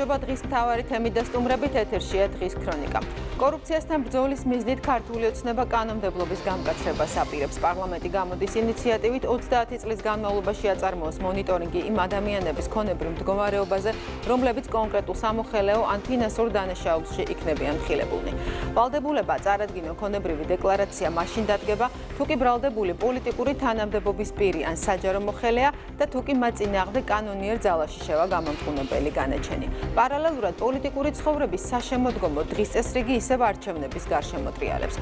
გამარჯობა დღის მთავარი თემით და სტუმრებით ეთერშია დღის ქრონიკა. კორუფციასთან ბრძოლის მიზნით ქართული ოცნება კანონმდებლობის გამკაცრებას აპირებს. პარლამენტი გამოდის ინიციატივით 30 წლის განმავლობაში აწარმოოს მონიტორინგი იმ ადამიანების ქონებრივ მდგომარეობაზე, რომლებიც კონკრეტულ სამოხელეო ან ფინანსურ დანაშაულში იქნებიან ხილებულნი. ვალდებულება წარადგინო ქონებრივი დეკლარაცია მაშინ დადგება, თუ კი ბრალდებული პოლიტიკური თანამდებობის პირი ან საჯარო მოხელეა და თუ კი მათ წინააღმდეგ კანონიერ ძალაში შევა გამომტყუნებელი განაჩენი. პარალელურად პოლიტიკური ცხოვრების საშემოდგომო დღის წესრიგი ისევ არჩევნების გარშემო ტრიალებს.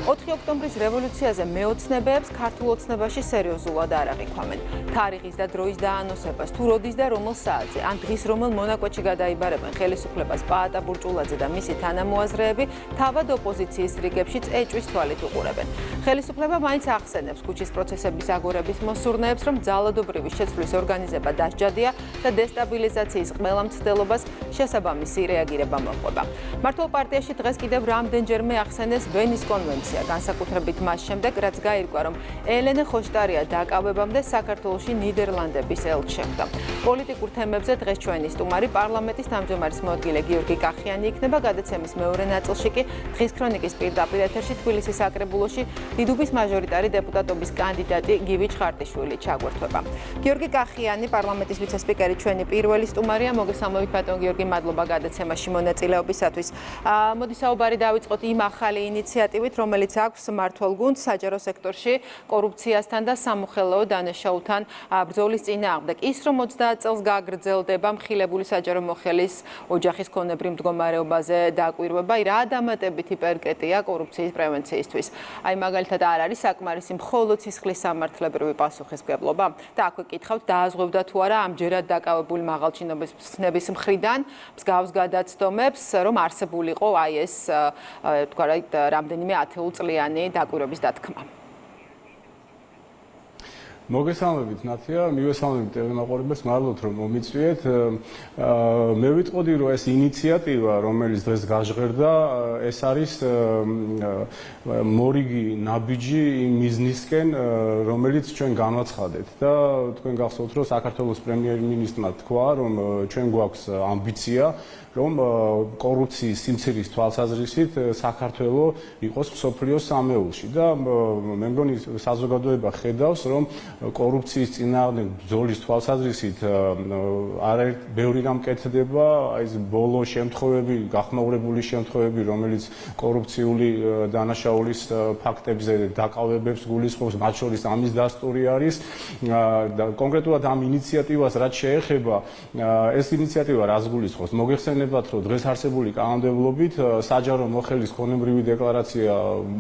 4 ოქტომბრის რევოლუციაზე მეოცნებეებს ქართულ ოცნებაში სერიოზულად არ აღიქვამენ. თარიღის და დროის დაანონსებას, თუ როდის და რომელ საათზე, ან დღის რომელ მონაკვეთში გადაიბარებენ ხელისუფლებას პაატა ბურჭულაძე და მისი თანამოაზრეები, თავად ოპოზიციის რიგებშიც ეჭვის თვალით უყურებენ. ხელისუფლება მაინც ახსენებს ქუჩის პროცესების აგორების მოსურნეებს, რომ ძალადობრივი შეცვლის ორგანიზება დასჯადია და დესტაბილიზაციის ყველა მცდელობას შესაბამისი რეაგირება მოჰყვება. მართლ პარტიაში დღეს კიდევ რამდენჯერმე ახსენეს ვენის კონვენცია, განსაკუთრებით მას შემდეგ, რაც გაირკვა, რომ ელენე ხოშტარია დაკავებამდე საქართველოში ნიდერლანდების ელჩი შეხვდა. პოლიტიკურ თემებზე დღეს ჩვენი სტუმარი პარლამენტის თავმჯდომარის მოადგილე გიორგი კახიანი იქნება, გადაცემის მეორე ნაწილში კი დღის ქრონიკის პირდაპირ ეთერში თბილისის საკრებულოში დიდუბის მაჟორიტარი დეპუტატობის კანდიდატი გივი ჩხარტიშვილი ჩაგვერთვება. გიორგი კახიანი, პარლამენტის ვიცე-სპიკერი, ჩვენი პირველი სტუმარია. მოგესალმებით ბატონ გიორგი, მადლობა გადაცემაში მონაწილეობისათვის. მოდი საუბარი დავიწყოთ იმ ახალი ინიციატივით, რომელიც აქვს მმართველ გუნდს საჯარო სექტორში კორუფციასთან და სამოხელეო დანაშაულთან ბრძოლის წინააღმდეგ. ის რომ 30 წელს გაგრძელდება მხილებული საჯარო მოხელის ოჯახის ქონებრივ მდგომარეობაზე დაკვირვება, რა დამატებითი პერკეტია კორუფციის პრევენციისთვის. აი მაგალითად არ არის საკმარისი მხოლოდ სისხლის სამართლებრივი პასუხისმგებლობა და აქვე კითხავთ, დააზღვევდა თუ არა ამჯერად დაკავებული მაღალჩინოსნების მხრიდან მსგავს გადაცდომებს, რომ არსებულიყო აი ეს თქვათ რამდენიმე ათეულწლიანი დაკვირვების დათქმა. მოგესალმებით ნათია, მივესალმებით ტელემაყურებელს, მადლობთ რომ მომიწვიეთ. მე ვიტყოდი რომ ეს ინიციატივა, რომელიც დღეს გაჟღერდა, ეს არის მორიგი ნაბიჯი იმ მიზნისკენ, რომელიც ჩვენ განვაცხადეთ და თქვენ გახსოვთ რომ საქართველოს პრემიერ-მინისტრმა თქვა, რომ ჩვენ გვაქვს ამბიცია რომ კორუფციის სიმცირის თვალსაზრისით საქართველო იყოს მსოფლიოს სამეულში და მე მგონი საზოგადოება ხედავს რომ კორუფციის წინააღმდეგ ბრძოლის თვალსაზრისით არაერთ ბევრი რამ კეთდება, აი ეს ბოლო შემთხვევები, გახმაურებული შემთხვევები, რომელიც კორუფციული დანაშაულის ფაქტებზე დაკავებებს გულისხმობს, მათ შორის ამის დასტური არის და კონკრეტულად ამ ინიციატივას რაც შეეხება, ეს ინიციატივა რას გულისხმობს? მოგეხსენებათ, რომ დღეს არსებული კანონმდებლობით საჯარო მოხელის ქონებრივი დეკლარაცია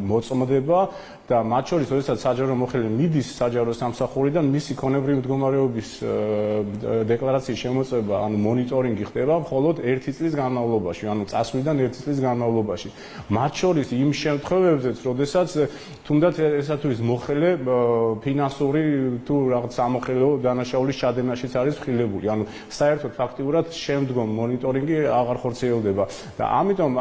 მოწმდება და მათ შორის, როდესაც საჯარო მოხელი მიდის საჯარო სამსახურიდან, მისი ქონებრივი მდგომარეობის დეკლარაციის შემოწმება, ანუ მონიტორინგი ხდება მხოლოდ 1 წლის განმავლობაში, ანუ წასვლიდან 1 წლის განმავლობაში. მათ შორის იმ შემთხვევებზეც, როდესაც თუნდაც ესა თუ ის მოხელე ფინანსური თუ რაღაც სამოხელეო დანაშაულის ჩადენაშიც არის ხილებული. ანუ საერთოდ ფაქტიურად შემდგომ მონიტორინგი აღარ ხორციელდება და ამიტომ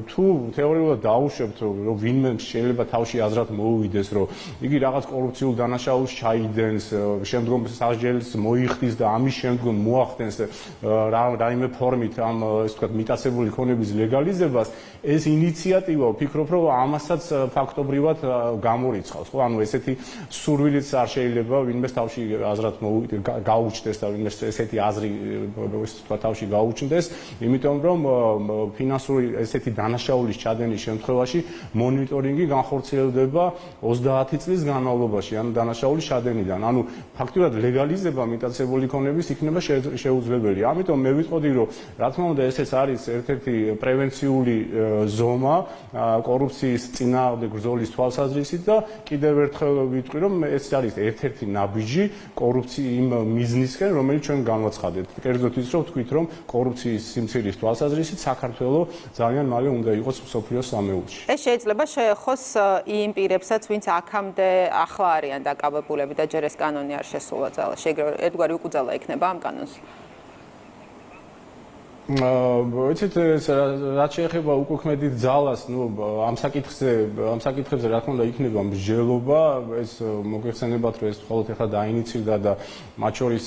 თუ თეორიულად დაუშვებთ, რომ ვინმე შეიძლება თავში აზრად მოუვიდეს, რომ იგი რაღაც კორუფციულ დანაშაულს ჩაიდენს, შემდგომ სასჯელს მოიხდის და ამის შემდგომ მოახდენს რაიმე ფორმით ამ ესე ვთქვათ მიტაცებული ქონების ლეგალიზებას, ეს ინიციატივა ვფიქრობ, რომ ამასაც ფაქტობრივად გამორიცხავს, ხო? ანუ ესეთი სურვილიც არ შეიძლება ვინმეს თავში აზრად გაუჩნდეს და ვინმეს ესეთი აზრი ესე ვთქვათ თავში გაუჩნდეს, იმიტომ რომ ფინანსური ესეთი დანაშაულის ჩადენის შემთხვევაში მონიტორინგი განხორციელდება 30 წლის განმავლობაში, ანუ დანაშაულის ჩადენიდან. ანუ ფაქტურად ლეგალიზება მიტაცებული ქონების იქნება შეუძლებელი. ამიტომ მე ვიტყოდი, რომ რა თქმა უნდა ესეც არის ერთ-ერთი პრევენციული ზომა კორუფციის წინააღმდეგ ბრძოლის თვალსაზრისით და კიდევ ერთხელ ვიტყვი, რომ ეს არის ერთ-ერთი ნაბიჯი კორუფციის იმ მიზნისკენ, რომელიც ჩვენ განვაცხადეთ. კერძოდ ის, რომ ვთქვით, რომ კორუფციის სიმცირის თვალსაზრისით საქართველო ძალიან მალე უნდა იყოს მსოფლიოს სამეულში. ეს შეიძლება შეეხოს იმ პირებსაც, ვინც აქამდე ახლა არიან დაკავებულები და ჯერ ეს კანონი არ შესულა ძალაში. ერთგვარი უკუძალა იქნება ამ კანონს. ვიცით რაც შეეხება უკუქმედით ძალას, ამ საკითხებზე რა თქმა უნდა იქნება მსჯელობა, ეს მოგეხსენებათ რომ ეს მხოლოდ ახლა დაინიცირდა და მათ შორის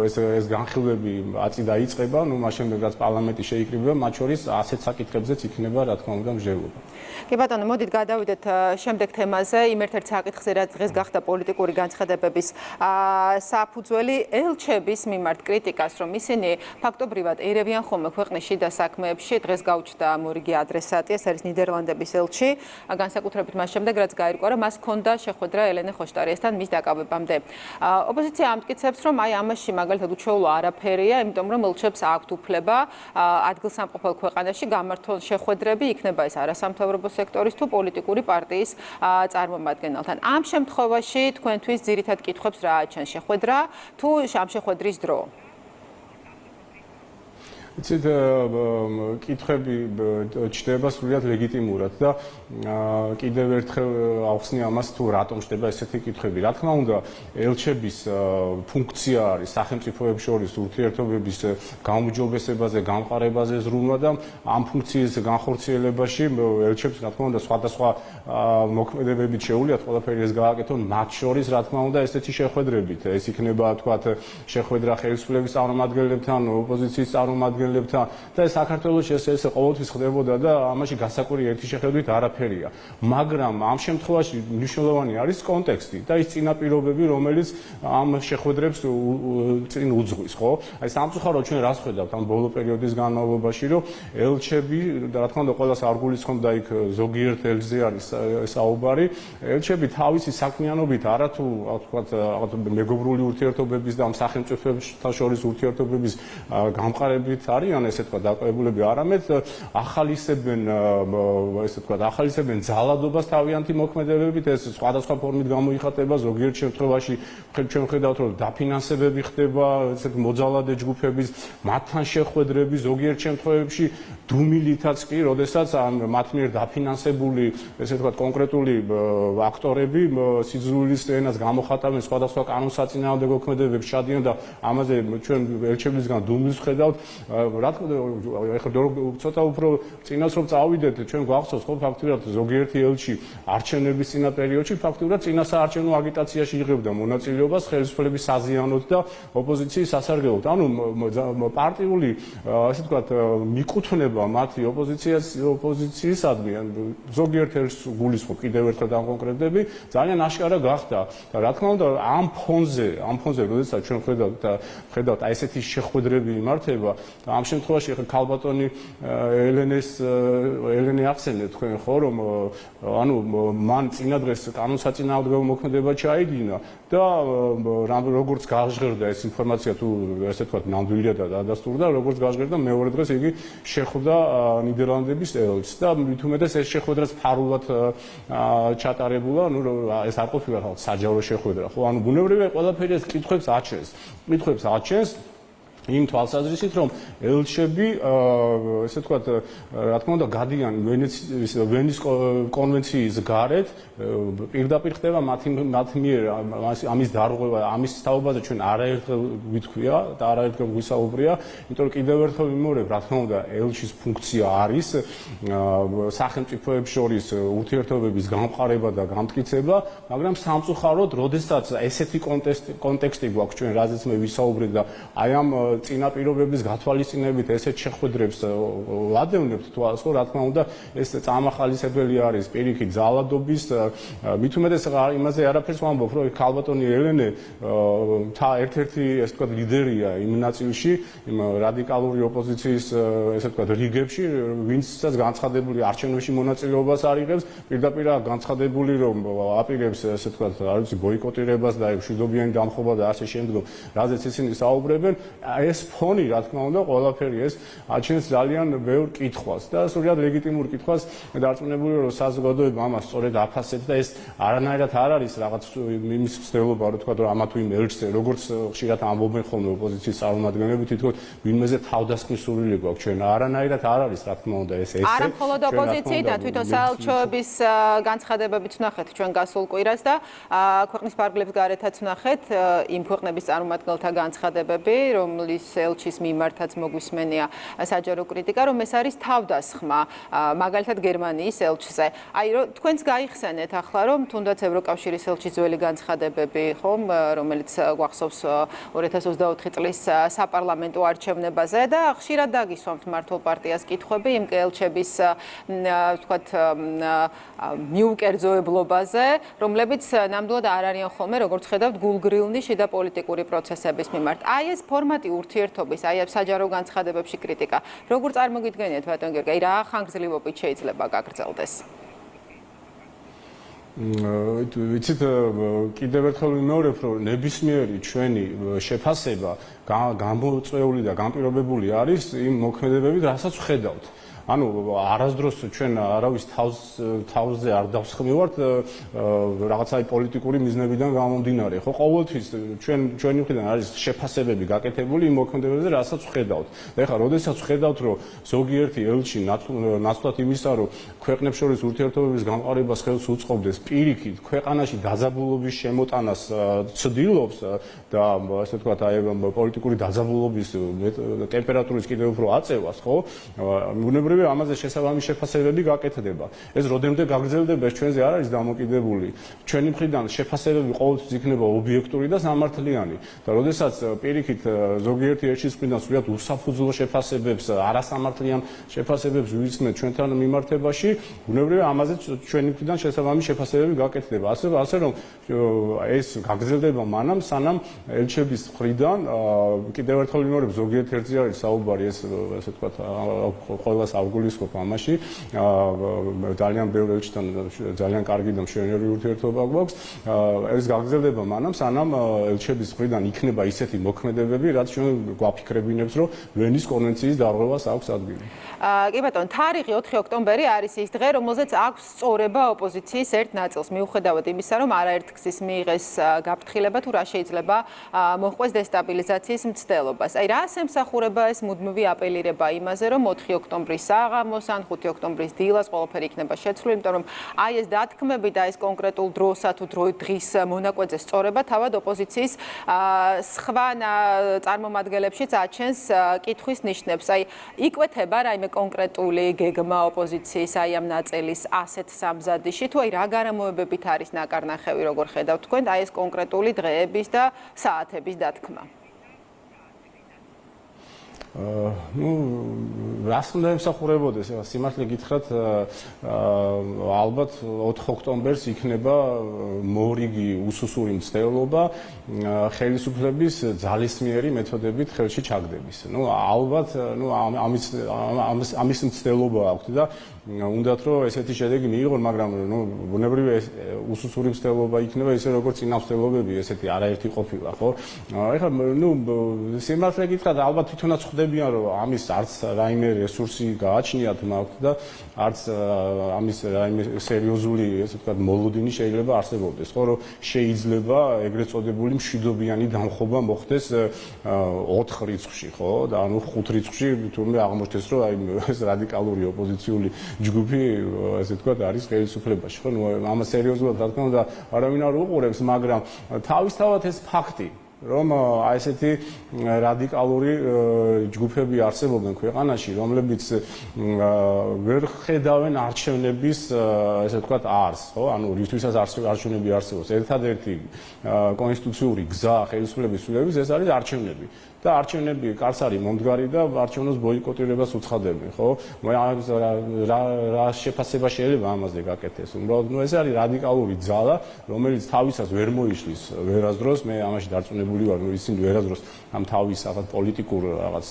ეს განხილვები აწი დაიწყება, მას შემდეგ რაც პარლამენტი შეიკრიბება, მათ შორის ასეთ საკითხებზეც იქნება რა თქმა უნდა მსჯელობა. კი ბატონო, მოდით გადავიდეთ შემდეგ თემაზე, იმ ერთ-ერთ საკითხზე, რაც დღეს გახდა პოლიტიკური განცხადებების საფუძველი, ელჩების მიმართ კრიტიკას, რომ ისინი ფაქტობრივად ერევიან ხოლმე ქვეყნის შიდა საქმეებში. დღეს გაუჩნდა მორიგი ადრესატი, ეს არის ნიდერლანდების ელჩი, განსაკუთრებით მას შემდეგ, რაც გაირკვა, რომ მას ჰქონდა შეხვედრა ელენე ხოშტარიასთან მის დაკავებამდე. ოპოზიცია ამტკიცებს, რომ ამაში მაგალითად უჩვეულო არაფერია, იმიტომ რომ ელჩებს აქვთ უფლება ადგილსამყოფელ ქვეყანაში გამართონ შეხვედრები, იქნება ეს არასამთავრობო სექტორის თუ პოლიტიკური პარტიის წარმომადგენელთან. ამ შემთხვევაში თქვენთვის ძირითად კითხვებს რა აჩენს შეხვედრა თუ ამ შეხვედრის დრო? იცით, კითხვები ჩნდება სრულიად ლეგიტიმურად და კიდევ ერთხელ ავხსნი ამას თუ რატომ ჩნდება ესეთი კითხვები. რა თქმა უნდა, ელჩების ფუნქცია არის სახელმწიფოებს შორის ურთიერთობების გაუმჯობესებაზე, გამყარებაზე ზრუნვა და ამ ფუნქციის განხორციელებაში ელჩებს რა თქმა უნდა სხვადასხვა მოქმედებებით შეუძლიათ ყველაფერი ეს გააკეთონ, მათ შორის რა თქმა უნდა ესეთი შეხვედრებით. ეს იქნება თქვათ შეხვედრა ხელისუფლების წარმომადგენლებთან, ოპოზიციის წარმომადგენლებთან და საქართველოში ეს ყოველთვის ხდებოდა და ამაში გასაკვირი ერთი შეხედვით არაფერია. მაგრამ ამ შემთხვევაში მნიშვნელოვანი არის კონტექსტი და ის წინაპირობები, რომელიც ამ შეხვედრებს წინ უძღვის, ხო? აი სამწუხაროდ ჩვენ რას ხედავთ ამ ბოლო პერიოდის განმავლობაში, რომ ელჩები, რა თქმა უნდა, ყველას არ გულისხმობდა იქ ზოგიერთ ელჩზე არის საუბარი, ელჩები თავისი საქმიანობით არათუ თქვათ მეგობრული ურთიერთობების და ამ სახელმწიფოებთან შორის ურთიერთობების გამყარებით არიან ესე თქვა დაკავებულები, არამედ ახალისებენ ძალადობას თავიანთი მოქმედებებით, ეს სხვადასხვა ფორმით გამოიხატება, ზოგიერთ შემთხვევაში ჩვენ ხედავთ რომ დაფინანსებები ხდება ესეთ მოძალადე ჯგუფების, მათთან შეხვედრები, ზოგიერთ შემთხვევებში დუმილითაც კი, როდესაც მათ მიერ დაფინანსებული ესე თქვა კონკრეტული აქტორები სიძულვილის ენას გამოხატავენ სხვადასხვა კანონსაწინააღმდეგო მოქმედებებს ჩადიან და ამაზე ჩვენ ელჩებისგან დუმილს ხედავთ. რა თქმა უნდა, ეხლა ცოტა უფრო წინას რომ წავიდეთ, ჩვენ გვახსოვს ხო ფაქტურად ზოგიერთი ელჩი არჩევნების წინა პერიოდში ფაქტურად წინასაარჩევნო აგიტაციაში იღებდა მონაწილეობას ხელისუფლების საზიანოდ და ოპოზიციის სასარგებლოდ. ანუ პარტიული ასე ვთქვათ მიკუთვნება მათი ოპოზიციისადმი, ზოგიერთ ელჩს გულისხმობ კიდევ ერთხელ დამკონკრეტები, ძალიან აშკარა გახდა. რა თქმა უნდა, ამ ფონზე, როდესაც ჩვენ ხედავთ აი ესეთი შეხვედრები იმართება, ამ შემთხვევაში ახლა ქალბატონი ელენე ახსენეთ თქვენ ხო რომ ანუ მან წინა დღეს კანონსაწინააღმდეგო მოქმედება ჩაიდინა და როგორც გაჟღერდა ეს ინფორმაცია თუ ესე ვთქვათ ნამდვილია და დადასტურდა, როგორც გაჟღერდა მეორე დღეს იგი შეხვდა ნიდერლანდების ელჩს და მით უმეტეს ეს შეხვედრაც ფარულად ჩატარებულა, ანუ ეს არ ყოფილა საჯარო შეხვედრა, ხო? ანუ ბუნებრივია ყველაფერი ეს კითხვებს აჩენს იმ თვალსაზრისით, რომ ელჩები, ესე ვთქვათ, რა თქმა უნდა, გადიან ვენის კონვენციის გარეთ, პირდაპირ ხდება მათ მიერ ამის დარღვევა, ამის თაობაზე ჩვენ არაერთხელ ვითქვია და არაერთხელ გვისაუბრია, იმიტომ რომ კიდევ ერთხელ ვიმეორებ, რა თქმა უნდა, ელჩის ფუნქცია არის სახელმწიფოებს შორის ურთიერთობების გამყარება და გამტკიცება, მაგრამ სამწუხაროდ, როდესაც ესეთი კონტექსტი გვაქვს ჩვენ, რაზეც მე ვისაუბრეთ და აი ამ წინაპირობების გათვალისწინებით ესეთ შეხვედრებს ვადევნებთ თვალს, ხო, რა თქმა უნდა, ეს წამახალისებელი არის პირიქით ძალადობის, მით უმეტეს იმაზე არაფერს ვამბობ, რომ ქალბატონი ელენე ერთ-ერთი ესე ვთქვათ ლიდერია იმ ნაწილში, იმ რადიკალური ოპოზიციის ესე ვთქვათ რიგებში, ვინცაც განცხადებული არჩევნებში მონაწილეობას არ იღებს, პირდაპირ განცხადებული რომ აპირებს ესე ვთქვათ, არ ვიცი, ბოიკოტირებას და მშვიდობიანი დამხობა და ასე შემდგომ, რაზეც ისინი საუბრებენ, ეს ფონი, რა თქმა უნდა, ყველაფერი ეს აჩენს ძალიან ბევრ კითხვას და სრულიად ლეგიტიმურ კითხვას დარწმუნებული რომ საზოგადოება ამას სწორედ აფასებს და ეს არანაირად არ არის რაღაც იმის მცდელობა, რომ თქვა რომ ამა თუ იმ ელჩზე, როგორც ხშირად ამბობენ ხოლმე ოპოზიციის წარმომადგენლები, თითქოს ვინმეზე თავდასხმის სურვილი გვაქვს ჩვენ, არანაირად არ არის, რა თქმა უნდა, ეს ესე. არა მხოლოდ ოპოზიციიდან, თვითონ საელჩოების განცხადებებიც ვნახეთ ჩვენ გასულ კვირას და ქვეყნის ფარგლებს გარეთაც ვნახეთ იმ ქვეყნების წარმომადგენელთა განცხადებები, რომლის პორტუგალიის ელჩის მიმართაც მოგვისმენია საჯარო კრიტიკა, რომ ეს არის თავდასხმა მაგალითად გერმანიის ელჩზე. აი თქვენც გაიხსენეთ ახლა რომ თუნდაც ევროკავშირის ელჩის ძველი განცხადებები, ხომ, რომელიც გვახსოვს 2024 წლის საპარლამენტო არჩევნებაზე და ხშირად დაგისვამთ მართლ პარტიას კითხვები იმ ელჩების ვთქვათ მიუკერძოებლობაზე, რომლებიც ნამდვილად არ არიან ხოლმე, როგორც ხედავთ, გულგრილნი შიდა პოლიტიკური პროცესების მიმართ. აი ეს ფორმატი ურთიერთობის, აი საჯარო განცხადებებში კრიტიკა. როგორ წარმოგიდგენიათ ბატონ გიორგი, აი რა ხანგრძლივობით შეიძლება გაგრძელდეს? ვიცით, კიდევ ერთხელ ვიმეორებ, რომ ნებისმიერი ჩვენი შეფასება გამოწვეული და განპირობებული არის იმ მოქმედებებით, რასაც ვხედავთ. ანუ არასდროს ჩვენ არავის თავზე არ დავსხმევართ რაღაცა პოლიტიკური მიზნებიდან გამომდინარე. ხო, ყოველთვის ჩვენი მხრიდან არის შეფასებები გაკეთებული იმ მოქმედებებზე, რასაც ვხედავთ. ეხლა, როდესაც ვხედავთ, რომ ზოგიერთი ელჩი ნაცვლად იმისა, რომ ქვეყნებს შორის ურთიერთობების გამყარებას ხელს უწყობდეს, პირიქით ქვეყანაში დაძაბულობის შემოტანას ცდილობს და ასე ვთქვათ, აი პოლიტიკური დაძაბულობის ტემპერატურის კიდევ უფრო აწევას, ხო? ბუნებრივია ამაზე შესაბამისი შეფასებები გაკეთდება. ეს როდემდე გაგრძელდება, ეს ჩვენზე არ არის დამოკიდებული. ჩვენი მხრიდან შეფასებები ყოველთვის იქნება ობიექტური და სამართლიანი. და როდესაც პირიქით ზოგიერთი ელჩის მხრიდან სულიად უსაფუძვლო შეფასებებს, არასამართლიან შეფასებებს ვისმენთ ჩვენთან მიმართებაში, ბუნებრივია ამაზე ჩვენი მხრიდან შესაბამისი შეფასებები გაკეთდება. ასე რომ ეს გაგრძელდება მანამ, სანამ ელჩების მხრიდან კიდევ ერთხელ ვიმეორებ, ზოგიერთ ერთზე არის საუბარი, ეს ასე ვთქვათ, ყველას ავგულისხმობ ამაში. ძალიან ბევრი ელჩთან ძალიან კარგი და მშვენიერი ურთიერთობა გვაქვს. ეს გაგრძელდება მანამ, სანამ ელჩების მხრიდან იქნება ისეთი მოქმედებები, რაც ჩვენ გვაფიქრებინებს, რომ ვენის კონვენციის დარღვევას აქვს ადგილი. კი ბატონო, თარიღი 4 ოქტომბერი არის ის დღე, რომელზეც აქვს სწორება ოპოზიციის ერთ ნაწილს, მიუხედავად იმისა, რომ არაერთგზის მიიღეს გაფრთხილება თუ რა შეიძლება მოჰყვეს დესტაბილიზაციის მცდელობას. აი რას ემსახურება ეს მუდმივი აპელირება იმაზე, რომ 4 ოქტომბრის საღამოს ან 5 ოქტომბრის დილას ყველაფერი იქნება შეცვლილი, იმიტომ რომ აი ეს დათქმები და ეს კონკრეტულ დროსა თუ დღის მონაკვეთზე სწორება თავად ოპოზიციის სხვა წარმომადგენლებშიც აჩენს კითხვის ნიშნებს. აი იკვეთება რაიმე კონკრეტული გეგმა ოპოზიციის აი ამ ნაწილის ასეთ სამზადიში, თუ აი რა გარემოებებით არის ნაკარნახევი, როგორ ხედავთ თქვენ, აი ეს კონკრეტული დღეების და საათების დათქმა? რას უნდა ემსახურებოდეს? სიმართლე გითხრათ, ალბათ 4 ოქტომბერს იქნება მორიგი უსუსური მცდელობა ხელისუფლების ძალისმიერი მეთოდებით ხელში ჩაგდების. ალბათ ამის მცდელობა აქვს და უნდათ რომ ესეთი შედეგი მიიღონ, მაგრამ ბუნებრივია უსუსური მცდელობა იქნება ისე როგორც წინა მცდელობები, ესეთი არაერთი ყოფილა, ხო? ეხლა სიმართლე გითხრათ, ალბათ თვითონაც ხვდებიან, რომ ამის არც რაიმე რესურსი გააჩნიათ მაქვს და არც ამის რაიმე სერიოზული, ესე ვთქვათ, მოლოდინი შეიძლება არსებობდეს, ხო, რომ შეიძლება ეგრეთ წოდებული მშვიდობიანი დამხობა მოხდეს 4 რიცხვში, ხო? და ანუ 5 რიცხვში თურმე აღმოჩნდეს, რომ აი ეს რადიკალური ოპოზიციური ჯგუფი, ესე ვთქვათ, არის ხელისუფლებაში, ხო? ამას სერიოზულად რა თქმა უნდა არავინ არ უყურებს, მაგრამ თავისთავად ეს ფაქტი, რომ აი ესეთი რადიკალური ჯგუფები არსებობენ ქვეყანაში, რომლებიც ვერ ხედავენ არჩევნების, ესე ვთქვათ, არსს, ხო? ანუ რისთვისაც არჩევნები არსებობს. ერთადერთი კონსტიტუციური გზა ხელისუფლების სრულების ეს არის არჩევნები. და არჩევნები კარს არის მომდგარი და არჩევნებს ბოიკოტირებას უცხადებენ, ხო? რა შეფასება შეიძლება ამაზე გაკეთდეს? უბრალოდ ეს არის რადიკალური ძალა, რომელიც თავისას ვერ მოიშლის ვერასდროს, მე ამაში დარწმუნებული ვარ, ისინი ვერასდროს ამ თავის რაღაც პოლიტიკურ რაღაც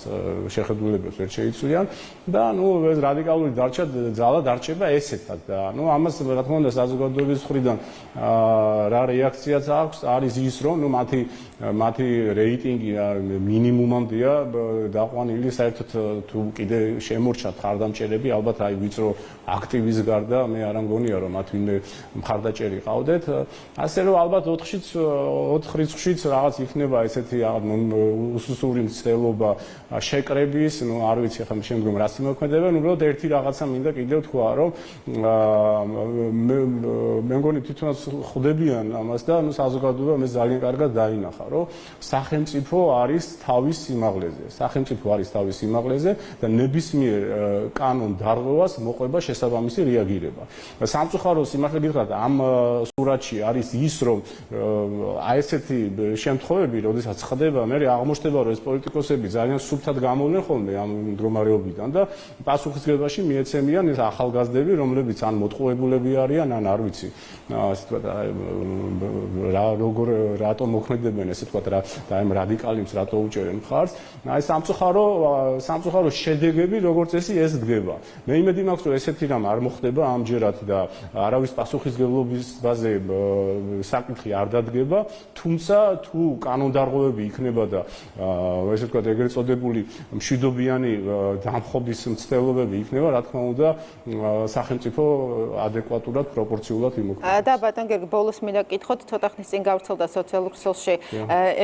შეხედულებებს ვერ შეიცვლიან და ეს რადიკალური ძალა დარჩება ესეთად და ამას რა თქმა უნდა საზოგადოების მხრიდან რა რეაქციაც აქვს, არის ის, რომ მათი რეიტინგი მინიმუმამდეა დაყვანილი, საერთოდ თუ კიდე შემორჩათ მხარდამჭერები, ალბათ აი ვიწრო აქტივის გარდა მე არ ამგონია, რომ მათ ვინმე მხარდაჭერი ყავდეთ. ასე რომ ალბათ 4 რიცხვშიც რაღაც იქნება ესეთი უსუსური მცდელობა შეკრების, არ ვიცი ახლა შემდგომ რას იმოქმედებენ, უბრალოდ ერთი რაღაცა მინდა კიდევ თქვა, რომ მე მგონი თვითონაც ხვდებიან ამას და საზოგადოება მე ძალიან კარგად დაინახა, რომ სახელმწიფო არის თავის სიმაღლეზე. სახელმწიფო არის თავის სიმაღლეზე და ნებისმიერ კანონ დარღვევას მოყვება შესაბამისი რეაგირება. სამწუხაროდ სიმართლე გითხრათ, ამ სურათში არის ის, რომ აი ესეთი შემთხვევები, როდესაც ხდება, მე აღმოჩნდება, რომ ეს პოლიტიკოსები ძალიან სუფთად გამოვლენ ხოლმე ამ მდგომარეობიდან და პასუხისგებაში მიეცემიან ეს ახალგაზრდები, რომლებიც ან მოტყუებულები არიან, ან არ ვიცი, ასე ვთქვათ, რატომ მოქმედებენ, ესე ვთქვათ, და ამ რადიკალებს რატო უჭერენ მხარს. აი სამწუხარო შედეგები, როგორც წესი, ეს დგება. მე იმედი მაქვს, რომ ესეთი რამ არ მოხდება ამჯერად და არავის პასუხისმგებლობის ბაზე საკითხი არ დადგება, თუმცა თუ კანონდარღვევები იქნება და ესე ვთქვათ, ეგრეთ წოდებული მშვიდობიანი დამხობის მცდელობები იქნება, რა თქმა უნდა, სახელმწიფო ადეკვატურად, პროპორციულად იმოქმედებს. და ბატონ გიორგი, ბოლოს მინდა გკითხოთ, ცოტა ხნის წინ გავრცელდა სოციალურ ქსელში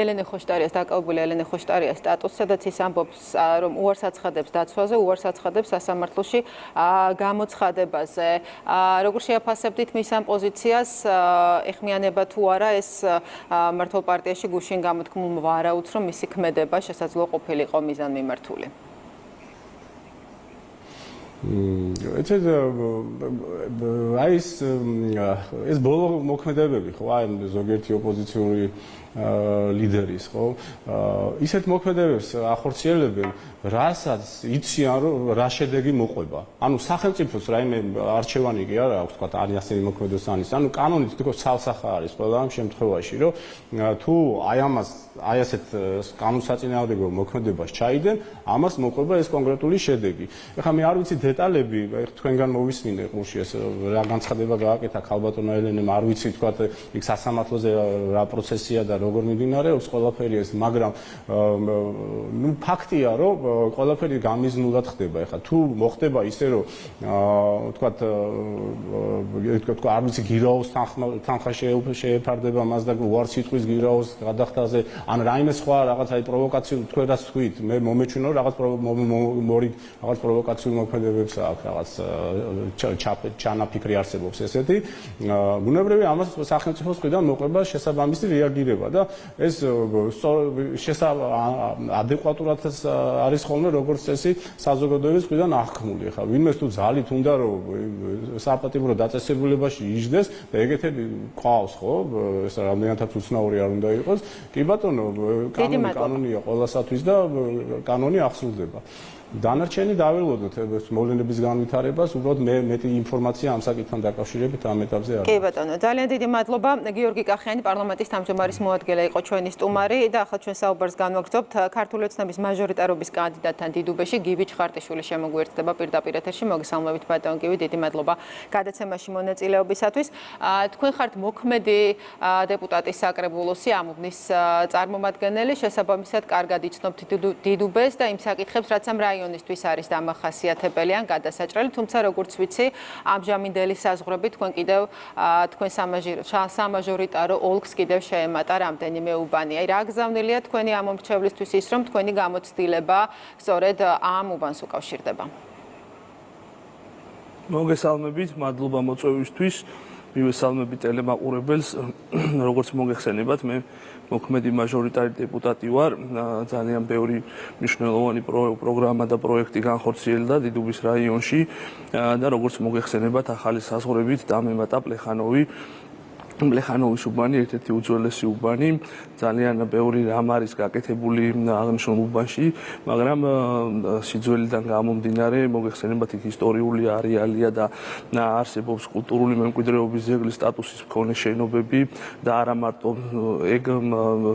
ელენე ხოშტარიას დაკავებული ელენე ხოშტარიას სტატუსი, სადაც ის ამბობს, რომ უარს აცხადებს დაცვაზე, უარს აცხადებს სასამართლოში გამოცხადებაზე. როგორ შეაფასებდით მის ამ პოზიციას, ეხმიანება თუ არა ეს მართლ პარტიაში გუშინ გამოთქმულმა ვარაუდს, რომ მისი ქმედება შესაძლოა ყოფილიყო მიზანმიმართული? აი ეს ბოლო მოქმედებები ხო, აი ზოგიერთი ოპოზიციური ლიდერის ხო, ისეთ მოქმედებებს ახორციელებენ, რასაც იციან, რომ რა შედეგი მოყვება. ანუ სახელმწიფოს რაიმე არჩევანი კი არა აქვს, თქვა არის ასეთი მოქმედებს ანის. ანუ კანონით თითქოს ცალსახა არის ყველა ამ შემთხვევაში, რომ თუ აი ამას აი ასეთ კანონსაწინააღმდეგო მოქმედებას ჩაიდენ, ამას მოყვება ეს კონკრეტული შედეგი. ეხლა მე არ ვიცი დეტალები, თქვენგან მოვისმინე ყურში ეს რა განცხადება გააკეთა ქალბატონმა ელენემ, არ ვიცი თქვა იქ სასამართლოზე რა პროცესია და როგორ მიმდინარეობს ყველაფერი ეს, მაგრამ ნუ ფაქტია, რომ ყველაფერი გამიზნულად ხდება. ეხლა თუ მოხდება ისე, რომ ვთქვათ, არ ვიცი გირაოს თანხა შეეფარდება მას და უარს იტყვის გირაოს გადახდაზე, ან რაიმე სხვა რაღაც აი პროვოკაციულ თქვენ რაც თქვით, მე მომეჩვენო რაღაც პროვოკაციულ მოქმედებებს აქვს, რაღაც ჩანაფიქრი არსებობს ესეთი. ბუნებრივია ამას სახელმწიფოს მხრიდან მოყვება შესაბამისი რეაგირება და ეს ადეკვატურად არის ხოლმე როგორც წესი საზოგადოების მხრიდან აღქმული. ხა ვინმეს თუ ძალით უნდა რომ საპატიმრო დაწესებულებაში იჯდეს და ეგეთები ყავს ხო, ეს რამდენადაც უცნაური არ უნდა იყოს. კი ბატონო, კანონია ყველასათვის და კანონი ახსოვდება. დანარჩენი დაველოდოთ მოვლენების განვითარებას, უბრალოდ მე მეტი ინფორმაცია ამ საკითხთან დაკავშირებით ამ ეტაპზე არ. კი ბატონო, ძალიან დიდი მადლობა. გიორგი კახიანი, პარლამენტის თავმჯდომარის მოადგილე იყო ჩვენი სტუმარი და ახლა ჩვენ საუბარს განვაგრძობთ ქართული ოცნების მაჟორიტარობის კანდიდატთან დიდუბეში გივი ჩხარტიშვილი შემოგვიერთდება პირდაპირ ეთერში. მოგესალმებით ბატონ გივი, დიდი მადლობა გადაცემაში მონაწილეობისათვის. თქვენ ხართ მოქმედი დეპუტატის საკრებულოსი ამ უბნის წარმომადგენელი, შესაბამისად კარგად იცნობთ დიდუბეს და იმ საკითხებს, რაც ამ რაიონისთვის არის დამახასიათებელი ან გადასაჭრელი, თუმცა როგორც ვიცი, ამჟამინდელი საზღვრები თქვენ კიდევ თქვენ სამაჟორიტარო ოლქს კიდევ შეემატა რამდენიმე უბანი. აი რა გზავნილია თქვენი ამომრჩევლისთვის ის, რომ თქვენი გამოცდილება სწორედ ამ უბანს უკავშირდება? მოგესალმებით, მადლობა მოწვევისთვის. მივესალმებით ტელემაყურებელს, როგორც მოგეხსენებათ, მე მოქმედი მაჟორიტარი დეპუტატი ვარ, ძალიან ბევრი მნიშვნელოვანი პროგრამა და პროექტი განხორციელდა დიდუბის რაიონში და როგორც მოგეხსენებათ, ახალი საზღვრებით დამემატა პლეხანოვის უბანი, ერთ-ერთი უძველესი უბანი, ძალიან ბევრი რამ არის გაკეთებული აღნიშნულ უბანში, მაგრამ სიძველიდან გამომდინარე, მოგეხსენებათ, იქ ისტორიული არეალია და არსებობს კულტურული მემკვიდრეობის ძეგლის სტატუსის მქონე შენობები და არა მარტო ეგ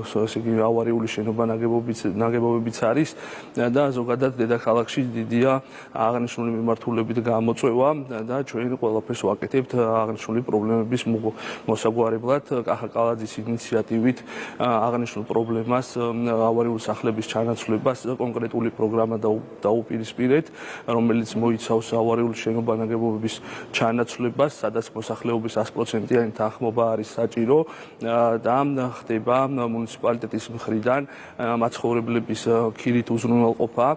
ესე იგი ავარიული შენობა ნაგებობებიც არის და ზოგადად დედაქალაქში დიდია აღნიშნული მიმართულებით გამოწვევა და ჩვენ ყველაფერს ვაკეთებთ აღნიშნული პრობლემების მოსაგვარებლად. კახაკალაძის ინიციატივით აღნიშნულ პრობლემას, ავარიული სახლების ჩანაცვლებას კონკრეტული პროგრამა დაუპირისპირეთ, რომელიც მოიცავს ავარიული შენობა ნაგებობების ჩანაცვლებას, სადაც მოსახლეობის 100%-იანი თანხმობა არის საჭირო და ხდება მუნიციპალიტეტის მხრიდან მაცხოვრებლების ქირით უზრუნველყოფა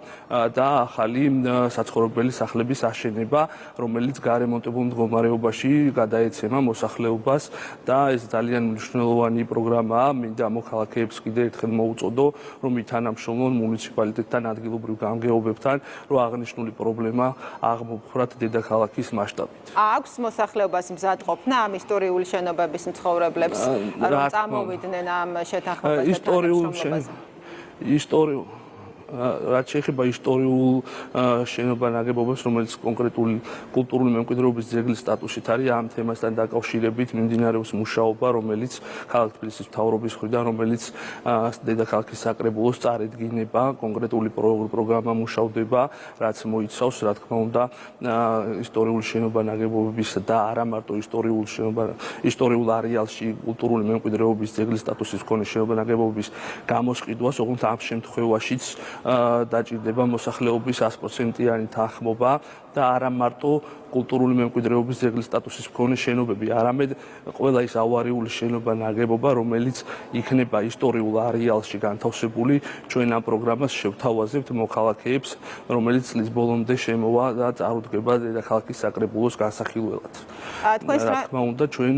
და ახალი საცხოვრებელი სახლების აშენება, რომელიც გარემონტებულ მდგომარეობაში გადაეცემა მოსახლეობას და ეს ძალიან მნიშვნელოვანი პროგრამაა. მინდა მოქალაქეებს კიდევ ერთხელ მოუწოდო, რომ ითანამშრომლონ მუნიციპალიტეტთან, ადგილობრივ გამგეობებთან, რომ აღნიშნული პრობლემა აღმოფხვრათ დედაქალაქის მასშტაბით. აქვს მოსახლეობას მზადყოფნა ამ ისტორიული შენობების მცხოვრებლებს, რომ წამოვიდნენ ამ შეთანხმებასთან? რაც შეეხება ისტორიულ შენობა-ნაგებობებს, რომელიც კონკრეტული კულტურული მემკვიდრეობის ძეგლის სტატუსით არის, ამ თემასთან დაკავშირებით მიმდინარეობს მუშაობა, რომელიც ქალაქ თბილისის მთავრობის მხრიდან, რომელიც დედაქალაქის საკრებულოს წარედგინება, კონკრეტული პროგრამა მუშავდება, რაც მოიცავს, რა თქმა უნდა, ისტორიულ შენობა-ნაგებობების და არა მარტო ისტორიულ არეალში კულტურული მემკვიდრეობის ძეგლის სტატუსის მქონე შენობა-ნაგებობის გამოსყიდვას, ოღონდ ამ შემთხვევაშიც დაჭირდება მოსახლეობის 100%-იანი თანხმობა და არა მარტო კულტურული მემკვიდრეობის ძეგლის სტატუსის მქონე შენობები, არამედ ყველა ის ავარიული შენობა-ნაგებობა, რომელიც იქნება ისტორიულ არეალში განთავსებული, ჩვენ ამ პროგრამას შევთავაზებთ მოქალაქეებს, რომელიც წლის ბოლომდე შემოვა და წარუდგება დედაქალაქის საკრებულოს განსახილველად. რა თქმა უნდა, ჩვენ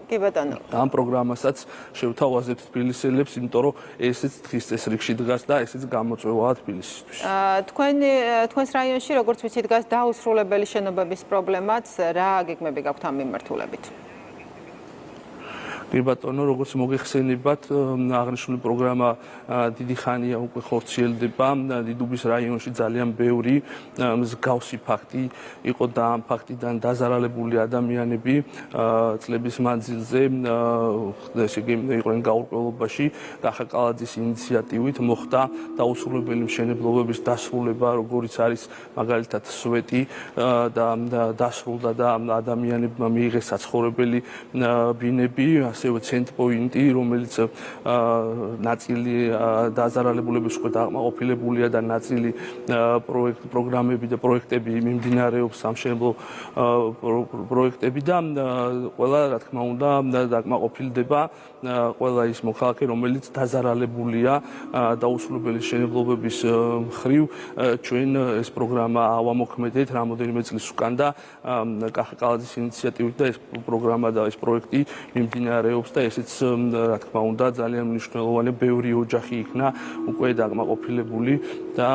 ამ პროგრამასაც შევთავაზებთ თბილისელებს, იმიტომ რომ ესეც დღის წესრიგში დგას და ესეც გამოწვევაა თბილისისთვის. თქვენს რაიონში, როგორც ვიცით, დგას დაუსრულებელი შენობების პრობლემაც, რა გეგმები გაქვთ ამ მიმართულებით? კი ბატონო, როგორც მოგეხსენებათ, აღნიშნული პროგრამა დიდი ხანია უკვე ხორციელდება. დიდუბის რაიონში ძალიან ბევრი მსგავსი ფაქტი იყო და ამ ფაქტიდან დაზარალებული ადამიანები წლების მანძილზე, ესე იგი, იყვნენ გაურკვევლობაში. კახაკალაძის ინიციატივით მოხდა დაუსრულებელი მშენებლობების დასრულება, როგორიც არის მაგალითად სვეტი და დასრულდა და ადამიანებმა მიიღეს საცხოვრებელი ბინები, ასევე ცენტრპოინტი, რომელიც ნაწილი დაზარალებულების უკვე დააკმაყოფილებულია და ნაწილი პროგრამები და პროექტები მიმდინარეობს სამშენებლო პროექტები და ყველა, რა თქმა უნდა, დააკმაყოფილდება ყველა ის მოქალაქე, რომელიც დაზარალებულია დაუსრულებელი მშენებლობების მხრივ. ჩვენ ეს პროგრამა ავამოქმედეთ რამოდენიმე წლის უკან და კახაკალაძის ინიციატივით და ეს პროგრამა და ეს პროექტი მიმდინარეობს და ესეც, რა თქმა უნდა, ძალიან მნიშვნელოვანი, ბევრი ოჯახი იქნა უკვე დაკმაყოფილებული და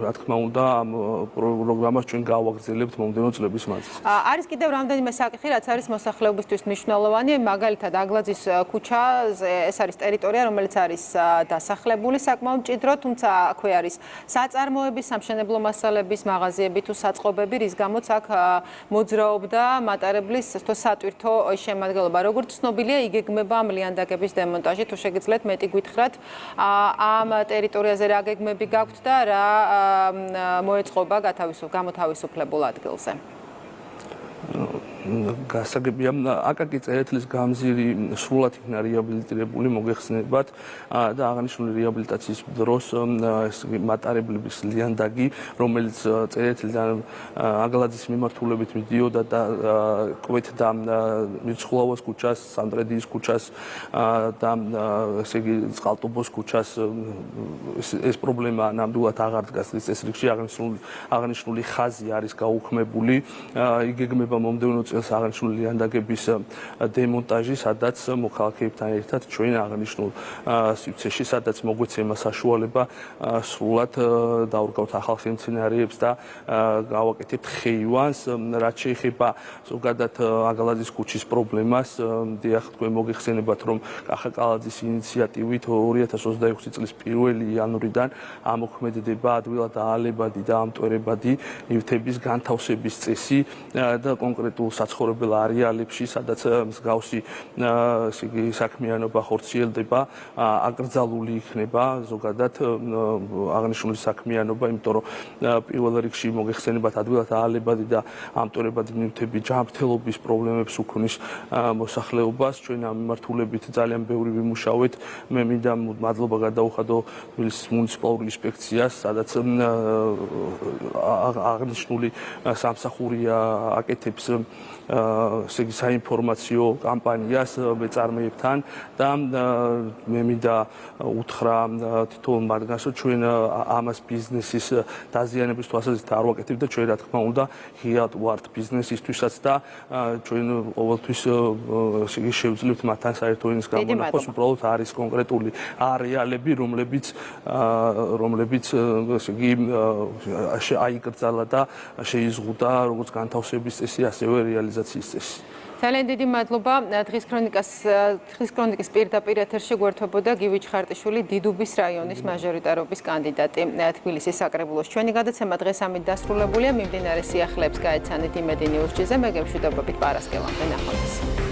რა თქმა უნდა, ამ პროგრამას ჩვენ გავაგრძელებთ მომდევნო წლების მანძილზე. არის კიდევ რამდენიმე საკითხი, რაც არის მოსახლეობისთვის მნიშვნელოვანი, მაგალითად აგლაძის ქუჩაზე, ეს არის ტერიტორია, რომელიც არის დასახლებული საკმაოდ მჭიდრო, თუმცა აქვე არის საწარმოების, სამშენებლო მასალების მაღაზიები თუ საწყობები, რის გამოც აქ მოძრაობდა მატარებლის სატვირთო შემადგენლობა. როგორც ცნობილია, იგეგმება ამ ლიანდაგების დემონტაჟი, თუ შეგიძლიათ მეტი გითხრათ, ამ ტერიტორიაზე რა გეგმები გაქვთ და რა მოეწყობა გამოთავისუფლებულ ადგილზე? გასაგებია, აკაკი წერეთლის გამზირი სრულად იქნა რეაბილიტირებული, მოგეხსენებათ და აღნიშნული რეაბილიტაციის დროს მატარებლების ლიანდაგი, რომელიც წერეთლიდან აგლაძის მიმართულებით მიდიოდა და კვეთდა მიცხოვლაუას ქუჩას, სანდრედიის ქუჩას და ესე იგი წყალტუბოს ქუჩას, ეს პრობლემა ნამდვილად აღარ დგას ის წესრიგში, აღნიშნული ხაზი არის გაუქმებული, იგეგმება მომდევნო წელს აღნიშნული ლიანდაგების დემონტაჟი, სადაც მოქალაქეებთან ერთად ჩვენ აღნიშნულ სივრცეში, სადაც მოგვეცემა საშუალება სრულად დავრგავთ ახალშემცენარეებს და გავაკეთებთ ხეივანს. რაც შეეხება ზოგადად აგალაძის ქუჩის პრობლემას, დიახ, თქვენ მოგეხსენებათ, რომ კახაკალაძის ინიციატივით 2026 წლის 1 იანვრიდან ამოქმედდება ადვილად აალებადი და ამტვერებადი ნივთების განთავსების წესი და კონკრეტულ საცხოვრებელ არეალებში, სადაც მსგავსი საქმიანობა ხორციელდება, აკრძალული იქნება ზოგადად აღნიშნული საქმიანობა, იმიტომ რომ პირველ რიგში მოგეხსენებათ ადვილად აალებადი და ამტვერებადი ნივთები ჯანმრთელობის პრობლემებს უქმნის მოსახლეობას. ჩვენ ამ მიმართულებით ძალიან ბევრი ვიმუშავეთ. მე მინდა მადლობა გადაუხადო თბილისის მუნიციპალურ ინსპექციას, სადაც აღნიშნული სამსახური აკეთებს ესე იგი საინფორმაციო კამპანიას მეწარმეებთან და მე მინდა უთხრა თითოეულ მათგანს, რომ ჩვენ ამას ბიზნესის დაზიანების თვალსაზრისით არ ვაკეთებთ და ჩვენ რა თქმა უნდა ღიად ვართ ბიზნესისთვისაც და ჩვენ ყოველთვის ესე იგი შევძლებთ მათთან საერთო ენის გამონახოს, უბრალოდ არის კონკრეტული არეალები, რომლებიც ესე იგი აიკრძალა და შეიზღუდა როგორც განთავსების წესი, ასევე რეალიზაციის წესი. ძალიან დიდი მადლობა. დღის ქრონიკის პირდაპირ ეთერში გვერდებოდა გივი ჩხარტიშვილი, დიდუბის რაიონის მაჟორიტარობის კანდიდატი თბილისის საკრებულოს. ჩვენი გადაცემა დღეს ამით დასრულებულია. მიმდინარე სიახლეებს გაეცანით იმედი ნიუზ-ზე. მე გემშვიდობებით პარასკევამდე ნახვამდის.